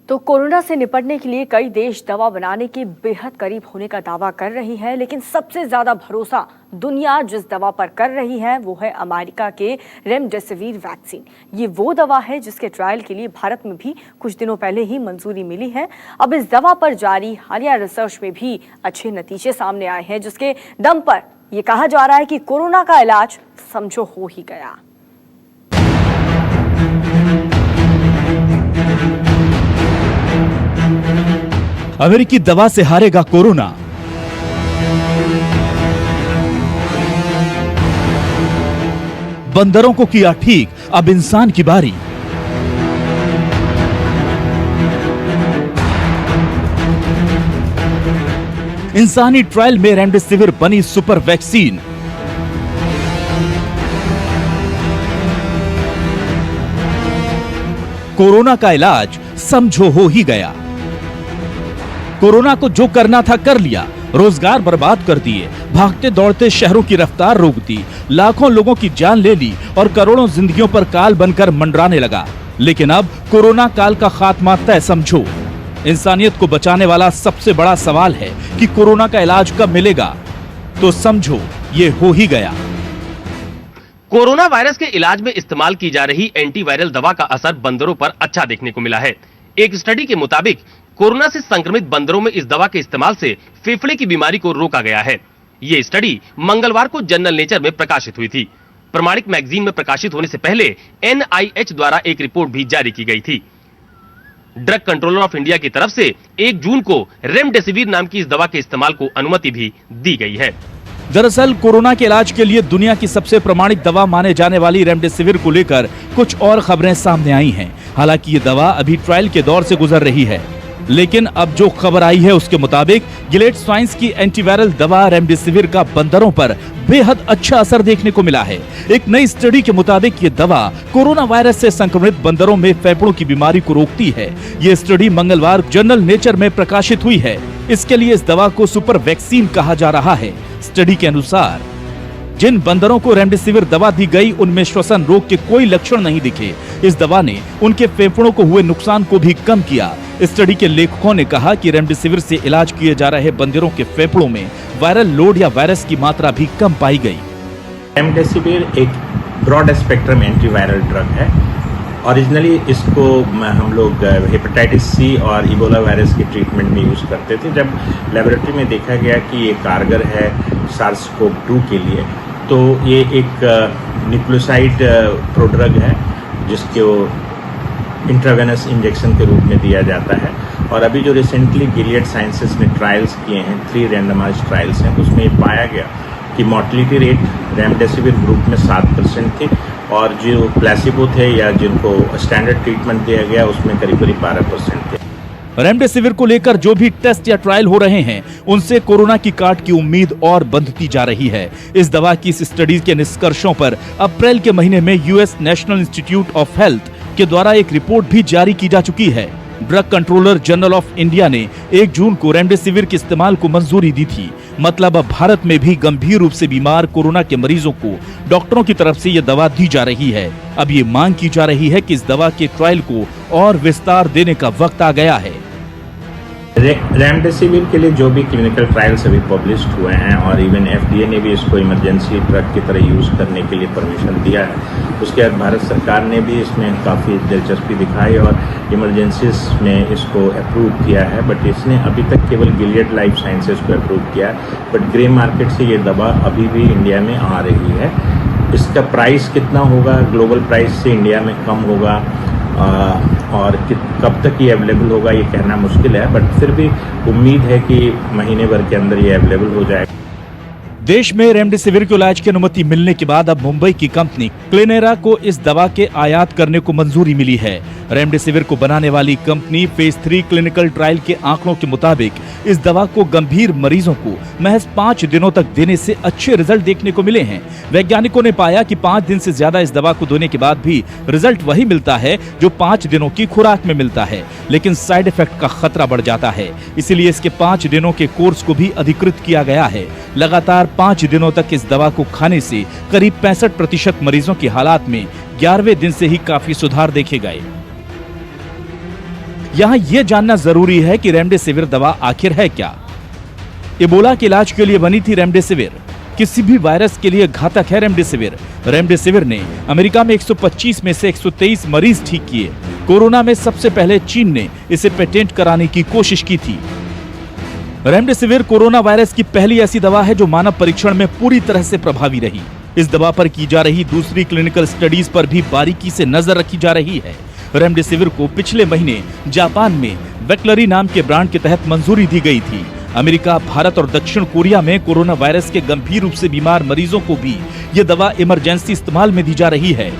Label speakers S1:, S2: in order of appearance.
S1: तो कोरोना से निपटने के लिए कई देश दवा बनाने के बेहद करीब होने का दावा कर रही है, लेकिन सबसे ज्यादा भरोसा दुनिया जिस दवा पर कर रही है वो है अमेरिका के रेमडेसिविर वैक्सीन। ये वो दवा है जिसके ट्रायल के लिए भारत में भी कुछ दिनों पहले ही मंजूरी मिली है। अब इस दवा पर जारी हालिया रिसर्च में भी अच्छे नतीजे सामने आए हैं, जिसके दम पर ये कहा जा रहा है कि कोरोना का इलाज समझो हो ही गया।
S2: अमेरिकी दवा से हारेगा कोरोना। बंदरों को किया ठीक, अब इंसान की बारी। इंसानी ट्रायल में रेमडेसिविर बनी सुपर वैक्सीन। कोरोना का इलाज समझो हो ही गया। कोरोना को जो करना था कर लिया, रोजगार बर्बाद कर दिए, भागते दौड़ते शहरों की रफ्तार रोक दी, लाखों लोगों की जान ले ली और करोड़ों जिंदगियों पर काल बनकर मंडराने लगा। लेकिन अब कोरोना काल का खात्मा तय समझो। इंसानियत को बचाने वाला सबसे बड़ा सवाल है कि कोरोना का इलाज कब मिलेगा। तो समझो ये हो ही गया।
S3: कोरोना वायरस के इलाज में इस्तेमाल की जा रही एंटीवायरल दवा का असर बंदरों पर अच्छा देखने को मिला है। एक स्टडी के मुताबिक कोरोना से संक्रमित बंदरों में इस दवा के इस्तेमाल से फेफड़े की बीमारी को रोका गया है। ये स्टडी मंगलवार को जर्नल नेचर में प्रकाशित हुई थी। प्रमाणिक मैगजीन में प्रकाशित होने से पहले NIH द्वारा एक रिपोर्ट भी जारी की गई थी। ड्रग कंट्रोलर ऑफ इंडिया की तरफ से 1 जून को रेमडेसिविर नाम की इस दवा के इस्तेमाल को अनुमति भी दी गई है।
S2: दरअसल कोरोना के इलाज के लिए दुनिया की सबसे प्रमाणित दवा माने जाने वाली रेमडेसिविर को लेकर कुछ और खबरें सामने आई हैं। हालांकि ये दवा अभी ट्रायल के दौर से गुजर रही है, लेकिन अब जो खबर आई है उसके मुताबिक गिलेड साइंस की एंटीवायरल दवा रेमडेसिविर का बंदरों पर बेहद अच्छा असर देखने को मिला है। एक नई स्टडी के मुताबिक ये दवा कोरोना वायरस से संक्रमित बंदरों में फेफड़ों की बीमारी को रोकती है। ये स्टडी मंगलवार जर्नल नेचर में प्रकाशित हुई है। इसके लिए इस दवा को सुपर वैक्सीन कहा जा रहा है। स्टडी के अनुसार जिन बंदरों को रेमडेसिविर दवा दी गई उनमें श्वसन रोग के कोई लक्षण नहीं दिखे। इस दवा ने उनके फेफड़ों को हुए नुकसान को भी कम किया। स्टडी के लेखकों ने कहा कि रेमडेसिविर से इलाज किए जा रहे बंदरों के फेफड़ों में वायरल लोड या वायरस की मात्रा भी कम पाई गई।
S4: रेमडेसिविर एक ब्रॉड स्पेक्ट्रम एंटीवायरल ड्रग है। ओरिजिनली इसको हम लोग हेपेटाइटिस सी और इबोला वायरस के ट्रीटमेंट में यूज़ करते थे। जब लेबोरेटरी में देखा गया कि ये कारगर है SARS-CoV-2 के लिए, तो ये एक न्यूक्लियोसाइड प्रोड्रग है जिसको इंट्रावेनस इंजेक्शन के रूप में दिया जाता है। और अभी जो रिसेंटली गिलियड साइंसेस ने ट्रायल्स किए हैं, 3 रैंडमाइज्ड ट्रायल्स हैं, उसमें ये पाया गया कि मोर्टेलिटी रेट रेमडेसिविर ग्रुप में 7% थी और जो प्लेसिबो थे या जिनको स्टैंडर्ड ट्रीटमेंट दिया गया उसमें करीब 12% थे।
S2: रेमडेसिविर को लेकर जो भी टेस्ट या ट्रायल हो रहे हैं उनसे कोरोना की काट की उम्मीद और बंधती जा रही है। इस दवा की इस स्टडी के निष्कर्षों पर अप्रैल के महीने में US national institute of health के द्वारा एक रिपोर्ट भी जारी की जा चुकी है। Drug controller general of India ने 1 जून को रेमडेसिविर के इस्तेमाल को मंजूरी दी थी। मतलब अब भारत में भी गंभीर रूप से बीमार कोरोना के मरीजों को डॉक्टरों की तरफ से यह दवा दी जा रही है। अब ये मांग की जा रही है कि इस दवा के ट्रायल को और विस्तार देने का वक्त आ गया है।
S4: रेमडेसिविर के लिए जो भी क्लिनिकल ट्रायल्स अभी पब्लिश्ड हुए हैं और इवन FDA ने भी इसको इमरजेंसी ड्रग की तरह यूज़ करने के लिए परमिशन दिया है। उसके बाद भारत सरकार ने भी इसमें काफ़ी दिलचस्पी दिखाई और इमरजेंसीज में इसको अप्रूव किया है। बट इसने अभी तक केवल गिलियड लाइफ साइंसेज को अप्रूव किया है। बट ग्रे मार्केट से ये दवा अभी भी इंडिया में आ रही है। इसका प्राइस कितना होगा, ग्लोबल प्राइस से इंडिया में कम होगा और कब तक ये अवेलेबल होगा ये कहना मुश्किल है। बट फिर भी उम्मीद है कि महीने भर के अंदर ये अवेलेबल हो जाएगा।
S2: देश में रेमडेसिविर के इलाज की अनुमति मिलने के बाद अब मुंबई की कंपनी क्लिनेरा को इस दवा के आयात करने को मंजूरी मिली है। रेमडेसिविर को बनाने वाली कंपनी फेज 3 क्लिनिकल ट्रायल के आंकड़ों के मुताबिक इस दवा को गंभीर मरीजों को महज 5 दिनों तक देने से अच्छे रिजल्ट देखने को मिले हैं। वैज्ञानिकों ने पाया कि 5 दिन से ज्यादा इस दवा को देने के बाद भी रिजल्ट वही मिलता है जो 5 दिनों की खुराक में मिलता है, लेकिन साइड इफेक्ट का खतरा बढ़ जाता है। इसीलिए इसके 5 दिनों के कोर्स को भी अधिकृत किया गया है। लगातार 5 दिनों तक इस दवा को खाने से करीब 65% मरीजों की हालात में 11वें दिन से ही काफी सुधार देखे गए। यहाँ ये जानना जरूरी है कि रेमडेसिविर दवा आखिर है क्या। इबोला के इलाज के लिए बनी थी रेमडेसिविर। किसी भी वायरस के लिए घातक है रेमडेसिविर। रेमडेसिविर ने अमेरिका में 125 में से 123 मरीज ठीक किए। कोरोना में सबसे पहले चीन ने इसे पेटेंट कराने की कोशिश की थी। रेमडेसिविर कोरोना वायरस की पहली ऐसी दवा है जो मानव परीक्षण में पूरी तरह से प्रभावी रही। इस दवा पर की जा रही दूसरी क्लिनिकल स्टडीज पर भी बारीकी से नजर रखी जा रही है। रेमडेसिविर को पिछले महीने जापान में वेक्लरी नाम के ब्रांड के तहत मंजूरी दी गई थी। अमेरिका, भारत और दक्षिण कोरिया में कोरोना वायरस के गंभीर रूप से बीमार मरीजों को भी ये दवा इमरजेंसी इस्तेमाल में दी जा रही है।